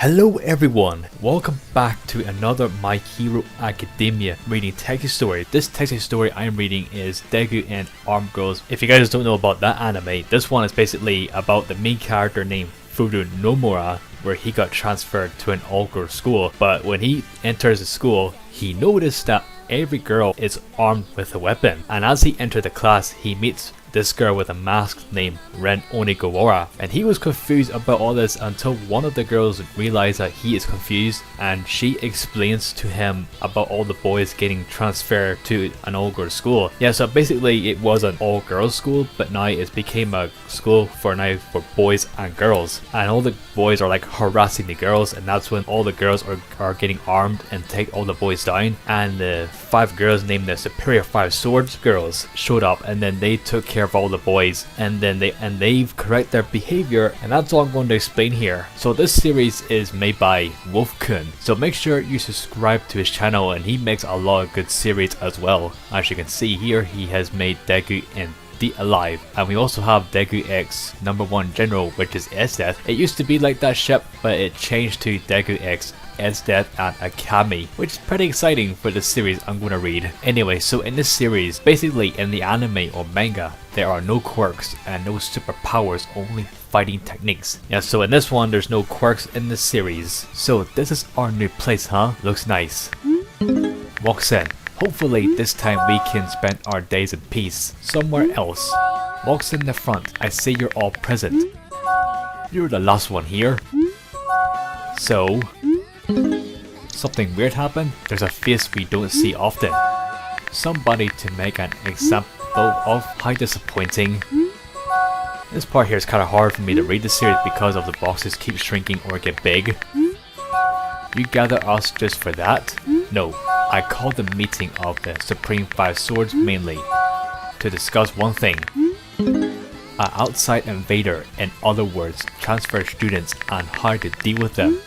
Hello everyone, welcome back to another My Hero Academia reading text story. This text story I'm reading is Deku and Armed Girls. If you guys don't know about that anime, this one is basically about the main character named Furu Nomura, where he got transferred to an all-girls school. But when he enters the school, he noticed that every girl is armed with a weapon. And as he entered the class, he meets this girl with a mask named Ren Onigawara, and he was confused about all this until one of the girls realized that he is confused, and she explains to him about all the boys getting transferred to an all-girls school. Yeah, so basically it was an all-girls school, but now it became a school for boys and girls, and all the boys are like harassing the girls, and that's when all the girls are getting armed and take all the boys down. And the 5 girls named the Superior 5 Swords girls showed up, and then they took care of all the boys, and then they've corrected their behavior, and that's all I'm going to explain here. So this series is made by WOLF-Kun, so make sure you subscribe to his channel, and he makes a lot of good series as well. As you can see here, he has made Deku and the Alive, and we also have Deku X #1 General, which is S-Death. It used to be like that ship, but it changed to Deku X S-Death and Akami, which is pretty exciting for the series I'm going to read. Anyway, so in this series, basically in the anime or manga, there are no quirks and no superpowers, only fighting techniques. Yeah, so in this one, there's no quirks in this series. So this is our new place, huh? Looks nice. Walks in. Hopefully this time we can spend our days in peace somewhere else. Walks in the front. I see you're all present. You're the last one here. So something weird happened? There's a face we don't see often. Somebody to make an example of. How disappointing. This part here is kind of hard for me to read the series because of the boxes keep shrinking or get big. You gather us just for that? No, I called the meeting of the Supreme 5 Swords mainly to discuss one thing. An outside invader, in other words, transfer students and how to deal with them.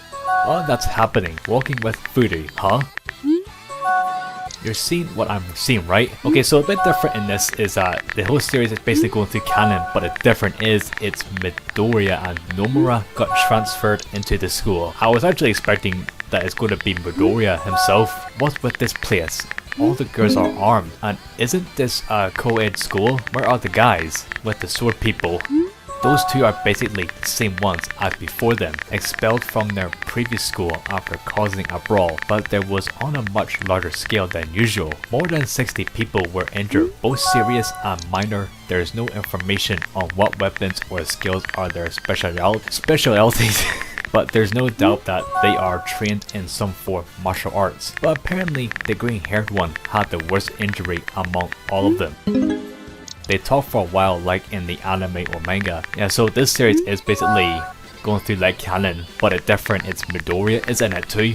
Well, that's happening. Walking with Furu, huh? You're seeing what I'm seeing, right? Okay, so a bit different in this is that the whole series is basically going through canon, but the different is it's Midoriya and Nomura got transferred into the school. I was actually expecting that it's going to be Midoriya himself. What's with this place? All the girls are armed, and isn't this a co-ed school? Where are the guys with the sword people? Those two are basically the same ones as before them, expelled from their previous school after causing a brawl, but there was on a much larger scale than usual. More than 60 people were injured, both serious and minor. There is no information on what weapons or skills are their specialties. But there's no doubt that they are trained in some form of martial arts. But apparently the green-haired one had the worst injury among all of them. They talk for a while like in the anime or manga. Yeah, so this series is basically going through like canon, but it's different. It's Midoriya is in it too.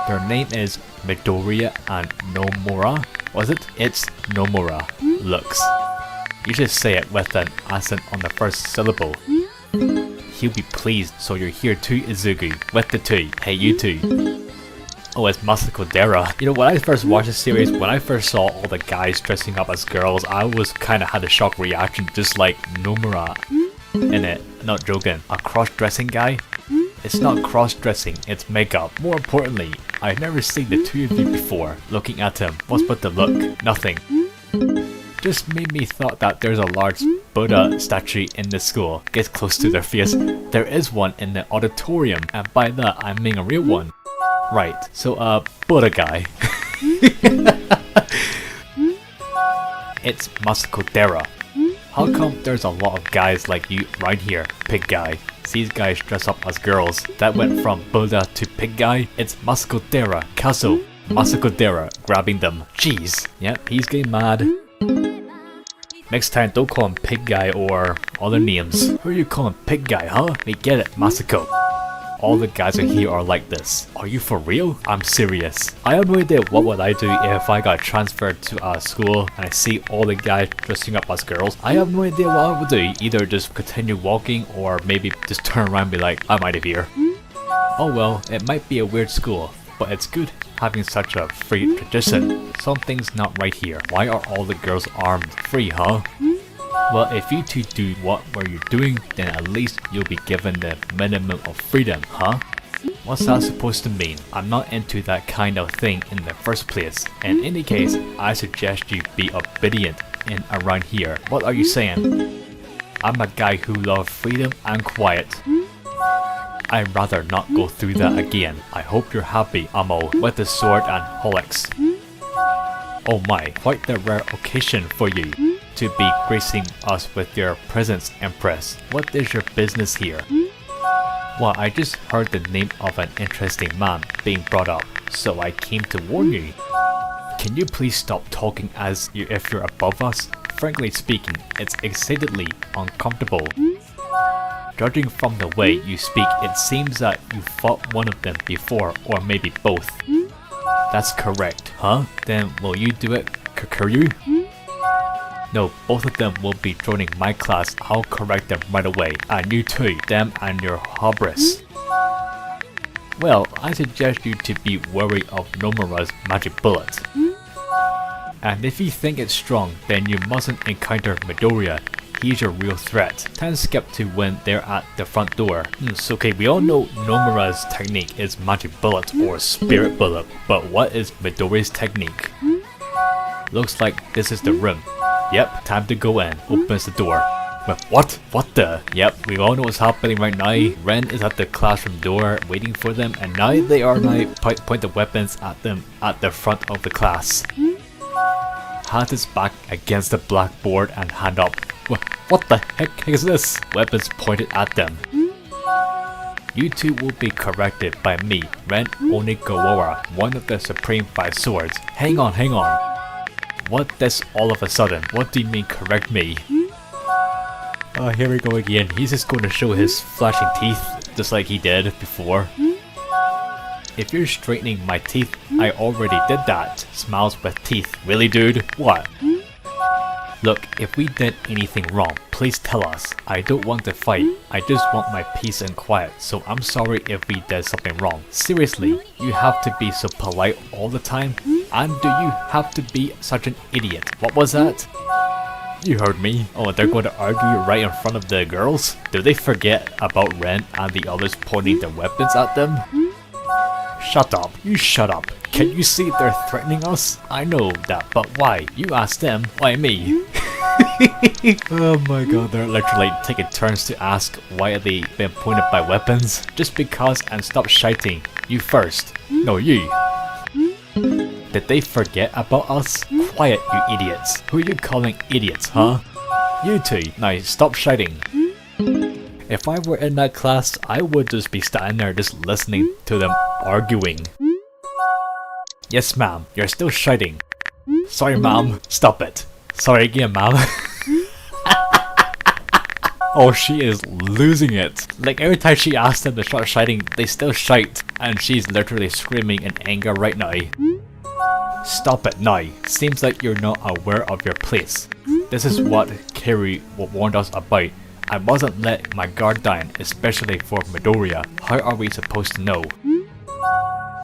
Their name is Midoriya and Nomura. Was it? It's Nomura. Looks. You should say it with an accent on the first syllable. He'll be pleased, so you're here too, Izuku. With the two. Hey, you two. Oh, it's Masako Dera. You know, when I first watched this series, when I first saw all the guys dressing up as girls, I was kind of had a shock reaction, just like Nomura in it. Not joking. A cross-dressing guy? It's not cross-dressing, it's makeup. More importantly, I've never seen the two of you before. Looking at him, what's with the look? Nothing. Just made me thought that there's a large Buddha statue in the school. Gets close to their face. There is one in the auditorium, and by that I mean a real one. Right, so Buddha guy. It's Masako Dera. How come there's a lot of guys like you right here, pig guy? These guys dress up as girls. That went from Buddha to pig guy. It's Masako Dera, Kaso. Masako Dera grabbing them. Jeez. Yep, he's getting mad. Next time, don't call him pig guy or other names. Who are you calling pig guy, huh? We get it, Masako. All the guys in here are like this. Are you for real? I'm serious. I have no idea what would I do if I got transferred to a school and I see all the guys dressing up as girls. I have no idea what I would do. Either just continue walking or maybe just turn around and be like, I'm out of here. Oh well, it might be a weird school, but it's good having such a free tradition. Something's not right here. Why are all the girls armed? Free, huh? Well, if you two do what you're doing, then at least you'll be given the minimum of freedom, huh? What's that supposed to mean? I'm not into that kind of thing in the first place. In any case, I suggest you be obedient in around here. What are you saying? I'm a guy who loves freedom and quiet. I'd rather not go through that again. I hope you're happy, Amo, with the sword and holics. Oh my, quite the rare occasion for you to be gracing us with your presence, Empress. What is your business here? Well, I just heard the name of an interesting man being brought up, so I came to warn you. Can you please stop talking as if you're above us? Frankly speaking, it's excitedly uncomfortable. Judging from the way you speak, it seems that you fought one of them before, or maybe both. That's correct. Huh? Then will you do it, Kakuryu? No, both of them will be joining my class. I'll correct them right away. And you too, them and your hubris. Well, I suggest you to be wary of Nomura's magic bullet. And if you think it's strong, then you mustn't encounter Midoriya. He's your real threat. Time skip to when they're at the front door. So okay, we all know Nomura's technique is magic bullet or spirit bullet, but what is Midoriya's technique? Looks like this is the room. Yep, time to go in. Opens the door. But what? What the? Yep, we all know what's happening right now. Ren is at the classroom door waiting for them, and now they are point the weapons at them at the front of the class. Hat is back against the blackboard and hand up. What the heck is this? Weapons pointed at them. You two will be corrected by me, Ren Onigawara, one of the Supreme Five Swords. Hang on. What this all of a sudden? What do you mean correct me? Oh, here we go again. He's just going to show his flashing teeth, just like he did before. If you're straightening my teeth, I already did that. Smiles with teeth. Really, dude? What? Look, if we did anything wrong, please tell us. I don't want to fight. I just want my peace and quiet, so I'm sorry if we did something wrong. Seriously, you have to be so polite all the time? And do you have to be such an idiot? What was that? You heard me. Oh, they're going to argue right in front of the girls? Do they forget about Ren and the others pointing their weapons at them? Shut up. You shut up. Can you see they're threatening us? I know that, but why? You ask them. Why me? Oh my god, they're literally taking turns to ask why they been pointed by weapons. Just because, and stop shouting. You first. No, you. Did they forget about us? Quiet, you idiots. Who are you calling idiots, huh? You two. Now stop shouting. If I were in that class, I would just be standing there just listening to them arguing. Yes, ma'am. You're still shouting. Sorry, ma'am. Stop it. Sorry again, ma'am. Oh, she is losing it. Like every time she asks them to stop shouting, they still shout. And she's literally screaming in anger right now. Stop it now. Seems like you're not aware of your place. This is what Kiri warned us about. I wasn't let my guard down, especially for Midoriya. How are we supposed to know?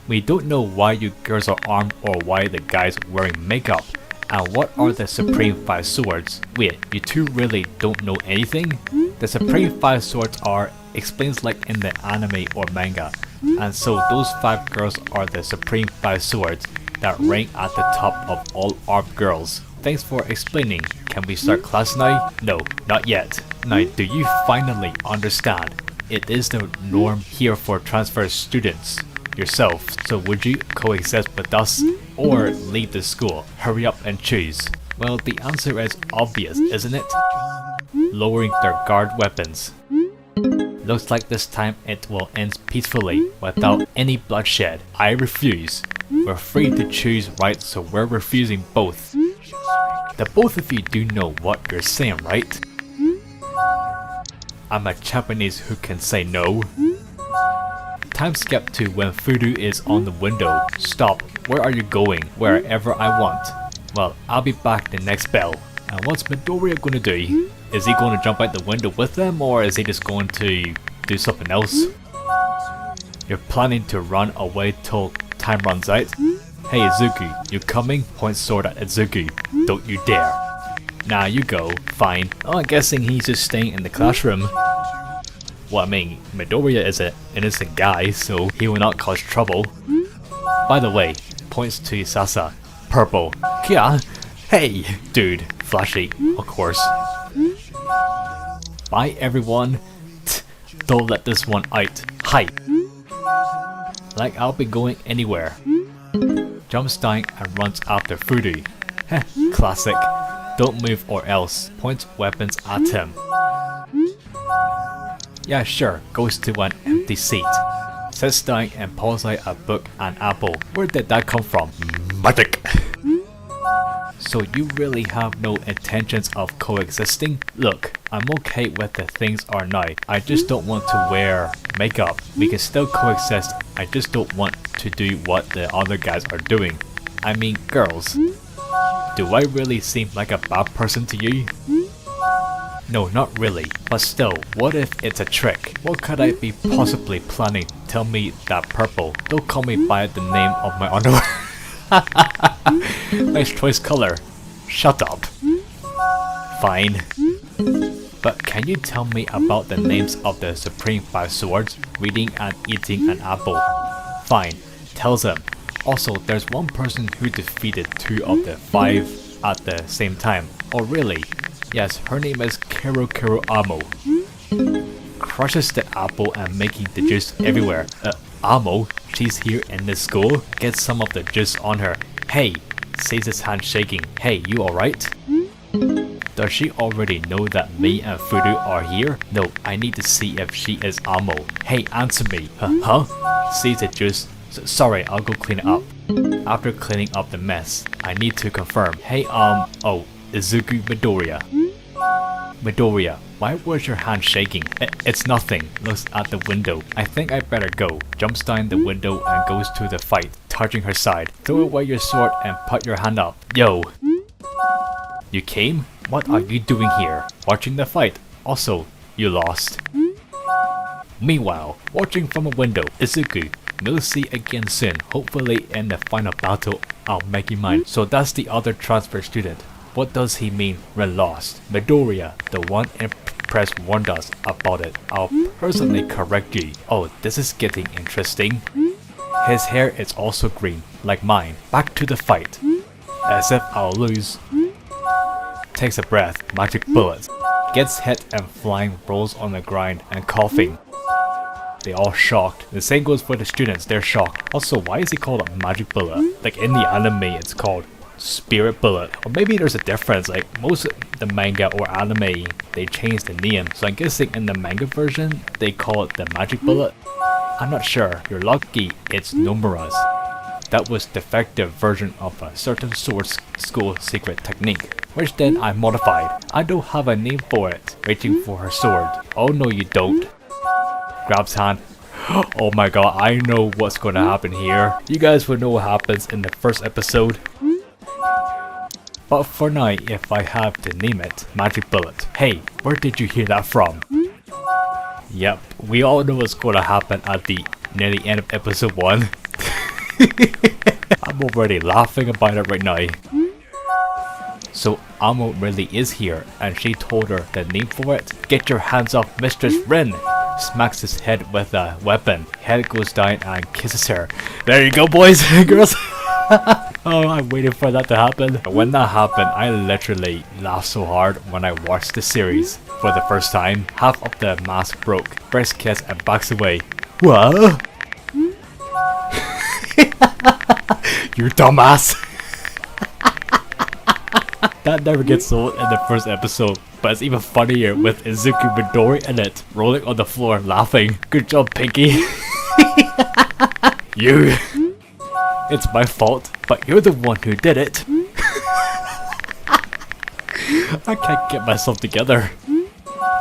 We don't know why you girls are armed or why the guy's wearing makeup. And what are the Supreme Five Swords? Wait, you two really don't know anything? The Supreme Five Swords are explains like in the anime or manga. And so those 5 girls are the Supreme Five Swords that rank at the top of all armed girls. Thanks for explaining. Can we start class now? No, not yet. Now, do you finally understand? It is the norm here for transfer students. Yourself, so would you coexist with us or leave the school? Hurry up and choose. Well, the answer is obvious, isn't it? Lowering their guard weapons. Looks like this time it will end peacefully without any bloodshed. I refuse. We're free to choose, right? So we're refusing both. The both of you do know what you're saying, right? I'm a Japanese who can say no. Time skip to when Fudu is on the window. Stop. Where are you going? Wherever I want. Well, I'll be back the next bell. And what's Midoriya gonna do? Is he going to jump out the window with them, or is he just going to do something else? You're planning to run away till time runs out? Hey Izuku, you coming? Point sword at Izuku. Don't you dare. Nah, you go. Fine. Oh, I'm guessing he's just staying in the classroom. Well, I mean, Midoriya is an innocent guy, so he will not cause trouble. By the way, points to Sasa. Purple. Yeah. Hey, dude. Flashy, of course. Bye, everyone. Don't let this one out. Hi. Like I'll be going anywhere. Jumps down and runs after Fudu. Heh, classic. Don't move or else. Points weapons at him. Yeah, sure. Goes to an empty seat. Sits down and pulls out a book and apple. Where did that come from? Magic! So you really have no intentions of coexisting? Look, I'm okay with the things are now. I just don't want to wear makeup. We can still coexist. I just don't want to do what the other guys are doing. I mean, girls. Do I really seem like a bad person to you? No, not really. But still, what if it's a trick? What could I be possibly planning? Tell me that purple. Don't call me by the name of my underwear. Nice choice color. Shut up. Fine. But can you tell me about the names of the Supreme 5 Swords? Reading and eating an apple. Fine. Tells him. Also, there's one person who defeated 2 of the 5 at the same time. Oh really? Yes, her name is Kero Amo. Crushes the apple and making the juice everywhere. Amo, she's here in this school. Get some of the juice on her. Hey, says his hand shaking. Hey, you alright? Does she already know that me and Fudu are here? No, I need to see if she is Amo. Hey, answer me. Huh? Sees the juice. Sorry, I'll go clean it up. After cleaning up the mess, I need to confirm. Hey, oh, Izuku Midoriya. Midoriya, why was your hand shaking? It's nothing. Looks at the window. I think I better go. Jumps down the window and goes to the fight, touching her side. Throw away your sword and put your hand up. Yo. You came? What are you doing here? Watching the fight. Also, you lost. Meanwhile, watching from a window, Izuku. We'll see again soon. Hopefully in the final battle, I'll make you mine. So that's the other transfer student. What does he mean when lost? Midoriya, the one in press warned us about it. I'll personally correct you. Oh, this is getting interesting. His hair is also green, like mine. Back to the fight. As if I'll lose. Takes a breath, magic bullets. Gets hit and flying, rolls on the ground and coughing. They all shocked. The same goes for the students, they're shocked. Also, why is he called a magic bullet? Like in the anime, it's called spirit bullet. Or maybe there's a difference, like most of the manga or anime, they change the name. So I'm guessing in the manga version, they call it the magic bullet. I'm not sure. You're lucky it's Nomura's. That was defective version of a certain sword school secret technique, which then I modified. I don't have a name for it. Reaching for her sword. Oh no you don't. Grabs hand. Oh my god, I know what's gonna happen here. You guys will know what happens in the first episode. But for now, if I have to name it, Magic Bullet. Hey, where did you hear that from? Yep, we all know what's gonna happen at the near the end of episode 1. I'm already laughing about it right now. So Amo really is here, and she told her the name for it. Get your hands off Mistress Rin! Smacks his head with a weapon. Head goes down and kisses her. There you go boys and girls! Oh, I'm waiting for that to happen. When that happened, I literally laughed so hard when I watched the series for the first time. Half of the mask broke. First kiss and backs away. What? You dumbass! That never gets old in the first episode, but it's even funnier with Izuku Midori in it, rolling on the floor laughing. Good job, Pinky. You. It's my fault, but you're the one who did it. I can't get myself together.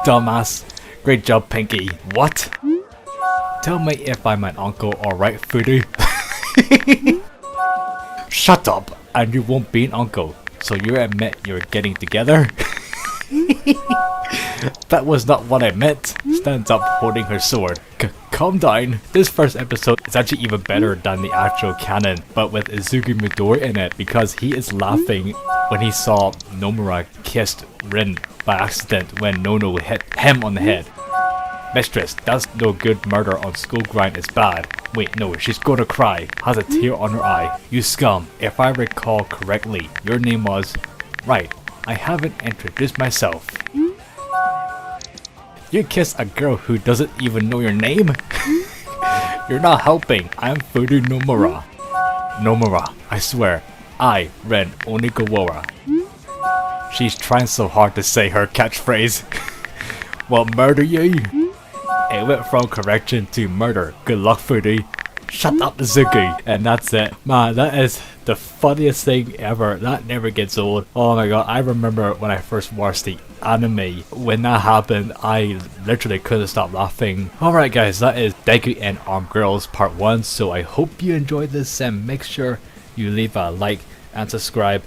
Dumbass. Great job, Pinky. What? Tell me if I'm an uncle, alright, Fudu? Shut up, and you won't be an uncle. So you admit you're getting together? That was not what I meant. Stands up holding her sword. Calm down. This first episode is actually even better than the actual canon, but with Izuku Midori in it, because he is laughing when he saw Nomura kissed Rin by accident when Nono hit him on the head. Mistress, that's no good. Murder on school grind is bad. Wait, no, she's gonna cry. Has a tear on her eye. You scum. If I recall correctly, your name was... Right, I haven't introduced myself. You kiss a girl who doesn't even know your name? You're not helping. I'm Fudu Nomura. Nomura, I swear. I, Ren Onigawara. She's trying so hard to say her catchphrase. Well, murder you? It went from correction to murder. Good luck, Fudu. Shut up, Zuki. And that's it. Man, that is the funniest thing ever. That never gets old. Oh my god, I remember when I first watched the anime. When that happened, I literally couldn't stop laughing. Alright guys, that is Deku and Armed Girls Part 1. So I hope you enjoyed this and make sure you leave a like and subscribe.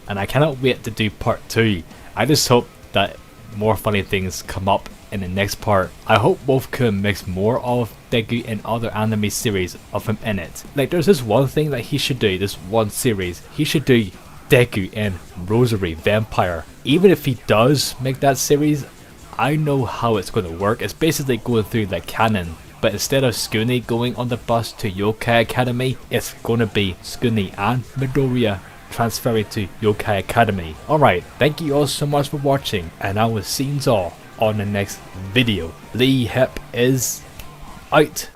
And I cannot wait to do Part 2. I just hope that more funny things come up in the next part. I hope WOLF-Kun makes more of Deku and other anime series of him in it. Like there's this one thing that he should do, this one series. He should do Deku and Rosary Vampire. Even if he does make that series, I know how it's going to work. It's basically going through the canon. But instead of Skuni going on the bus to Yokai Academy, it's going to be Skuni and Midoriya transferring to Yokai Academy. Alright, thank you all so much for watching, and I will see you all on the next video. Lee Hep is out.